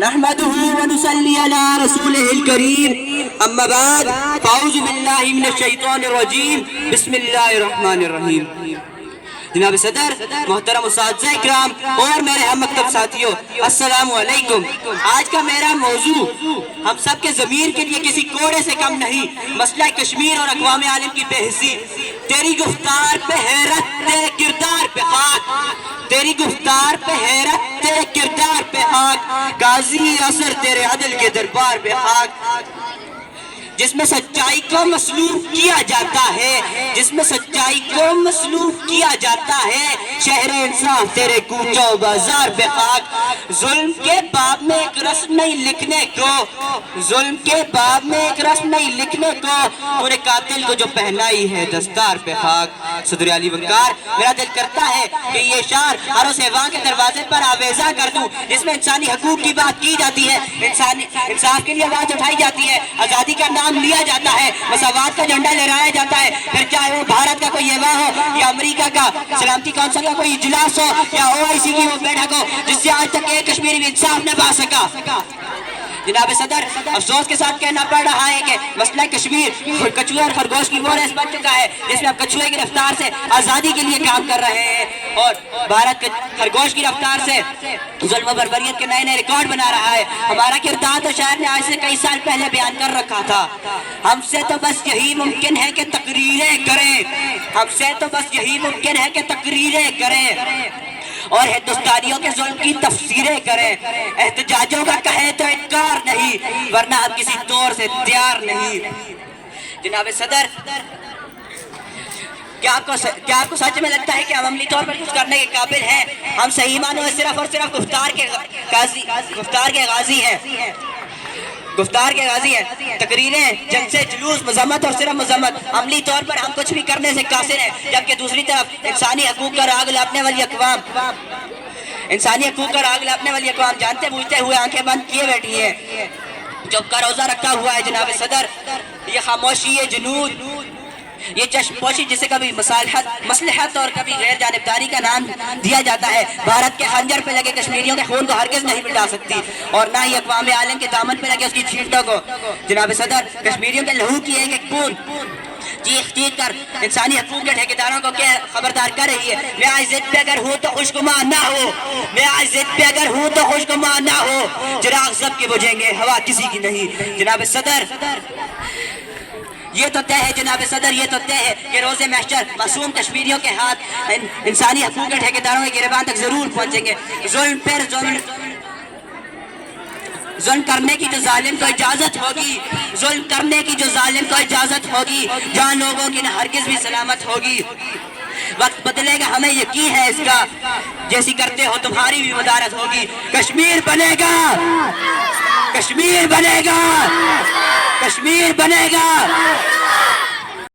نحمده ونصلي على رسوله الكريم اما بعد فاعوذ بالله من الشیطان الرجیم بسم اللہ الرحمن الرحیم۔ جناب صدر، محترم اساتذہ اکرام اور میرے ہم مکتب ساتھیوں، السلام علیکم۔ آج کا میرا موضوع ہم سب کے ضمیر کے لیے کسی کوڑے سے کم نہیں، مسئلہ کشمیر اور اقوام عالم کی بے حسی۔ تیری گفتار پہ حیرت، تیرے کردار پہ خاک، تیری گفتار پہ حیرت، تیرے کردار پہ خاک، قاضی اثر تیرے عدل کے دربار پہ خاک، جس میں سچائی کو مسلوب کیا جاتا ہے، جس میں سچائی کو مسلوب کیا جاتا ہے، شہر انصاف تیرے کوچوں بازار پہ خاک۔ ظلم کے باب میں ایک رسم نہیں لکھنے کو، ظلم کے باب میں ایک رسم نہیں لکھنے کو، پورے قاتل کو جو پہنائی ہے دستار پہ خاک۔ صدر علی وقار، میرا دل کرتا ہے کہ یہ شعر ہر اس ایوان کے دروازے پر آویزہ کر دوں جس میں انسانی حقوق کی بات کی جاتی ہے، انصاف کے لیے آواز اٹھائی جاتی ہے، آزادی کا نام لیا جاتا ہے، مساوات کا جھنڈا لہرایا جاتا ہے، پھر چاہے وہ بھارت کا کوئی ایوان ہو یا امریکہ کا سلامتی کونسل کا کوئی اجلاس ہو یا OIC کی وہ بیٹھک ہو جس سے آج تک ایک کشمیری بھی انصاف نہ پا سکا۔ جناب صدر، افسوس کے ساتھ کہنا پڑ رہا ہے کہ مسئلہ کشمیر کچھوے اور خرگوش کی وہ ریس بن چکا ہے جس میں اب کچھوے کی رفتار سے آزادی کے لیے کام کر رہے ہیں اور بھارت خرگوش کی رفتار سے ظلم و بربریت کے نئے نئے ریکارڈ بنا رہا ہے۔ ہمارا کردار تو شاعر نے آج سے کئی سال پہلے بیان کر رکھا تھا، ہم سے تو بس یہی ممکن ہے کہ تقریریں کریں، ہم سے تو بس یہی ممکن ہے کہ تقریریں کریں اور ہندوستانیوں کے ظلم کی تفسیریں کریں، احتجاجوں کا کہے تو انکار نہیں، ورنہ ہم کسی طور سے تیار نہیں۔ جناب صدر، کیا آپ کو سچ میں لگتا ہے کہ ہم عملی طور پر کچھ کرنے کے قابل ہیں؟ ہم صحیح معنوں میں صرف اور صرف گفتار کے غازی ہیں، گفتار کے غازی ہیں، تقریریں، جلسے، جلوس، مذمت اور صرف مذمت، عملی طور پر ہم کچھ بھی کرنے سے قاصر ہیں، جبکہ دوسری طرف انسانی حقوق کا راگ لاپنے والی اقوام، انسانی حقوق کا راگ لاپنے والی اقوام جانتے بوجھتے ہوئے آنکھیں بند کیے بیٹھی ہیں، جب کا روزہ رکھا ہوا ہے۔ جناب صدر، یہ خاموشی، یہ جنود، یہ چشم پوشی جسے کبھی مصلحت اور کبھی غیر جانبداری کا نام دیا جاتا ہے، بھارت کے خنجر پہ لگے کشمیریوں کے خون کو ہرگز نہیں مٹا سکتی اور نہ ہی اقوام عالم کے دامن پہ لگے اس کی چھینٹوں کو۔ جناب صدر، کشمیریوں کے لہو کی ایک ایک بوند چیخ چیخ کر انسانی حقوق کے ٹھیکیداروں کو خبردار کر رہی ہے۔ میں آج ضد پہ اگر ہوں تو خوشگمان نہ ہو، میں آج ضد پہ اگر ہوں تو خوشگمان نہ ہو، چراغ سب کے بجھیں گے، ہوا کسی کی نہیں۔ جناب صدر، یہ تو طے ہے، جناب صدر، یہ تو طے ہے کہ روز محشر معصوم کشمیریوں کے ہاتھ انسانی حقوق کے ٹھیکیداروں کے گریبان تک ضرور پہنچیں گے۔ ظلم پر ظلم کرنے کی جو ظالم کو اجازت ہوگی، ظلم کرنے کی جو ظالم کو اجازت ہوگی، جہاں لوگوں کی نہ ہرگز بھی سلامت ہوگی۔ وقت بدلے گا، ہمیں یقین ہے اس کا، جیسی کرتے ہو تمہاری بھی مدارت ہوگی۔ کشمیر بنے گا، کشمیر بنے گا، کشمیر بنے گا۔